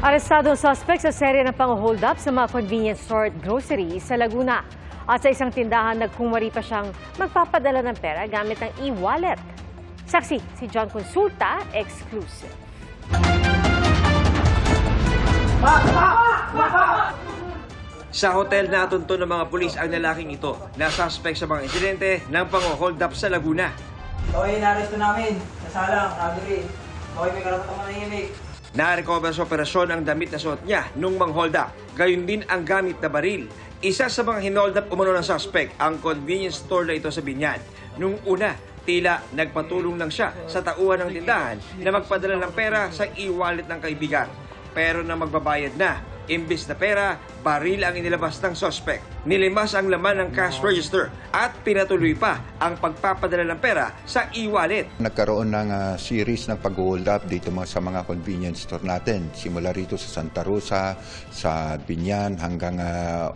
Arestado ang suspect sa serye ng pang-hold up sa mga convenience store at grocery sa Laguna. At sa isang tindahan, nagkumari pa siyang magpapadala ng pera gamit ang e-wallet. Saksi, si John Consulta, exclusive. Sa hotel na atunto ng mga pulis ang lalaking ito na suspect sa mga insidente ng pang-hold up sa Laguna. Okay, naresto namin. Nasalang, nabili. Okay, may karapatang manahimik. Na-recover sa operasyon ang damit na suot niya nung mang-hold up. Gayun din ang gamit na baril. Isa sa mga hinold up umano ng suspect ang convenience store na ito sa Biñan. Nung una, tila nagpatulong lang siya sa tauhan ng tindahan na magpadala ng pera sa e-wallet ng kaibigan. Pero nang magbabayad na, imbis na pera, baril ang inilabas ng suspect. Nilimas ang laman ng cash register at pinatuloy pa ang pagpapadala ng pera sa e-wallet. Nagkaroon ng series ng pag-hold up dito sa mga convenience store natin. Simula rito sa Santa Rosa, sa Biñan, hanggang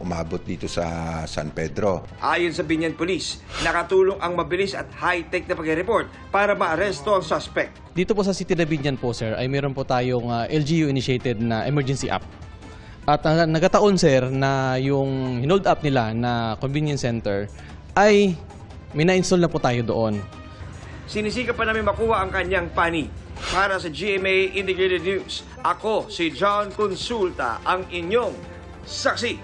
umabot dito sa San Pedro. Ayon sa Biñan Police, nakatulong ang mabilis at high-tech na pag-report para maaresto ang suspect. Dito po sa City na Biñan po, sir, ay meron po tayong LGU-initiated na emergency app. At nagkataon, sir, na yung hinold up nila na convenience center ay may na-install na po tayo doon. Sinisikap pa namin makuha ang kanyang panig. Para sa GMA Integrated News, ako si John Consulta, ang inyong saksi.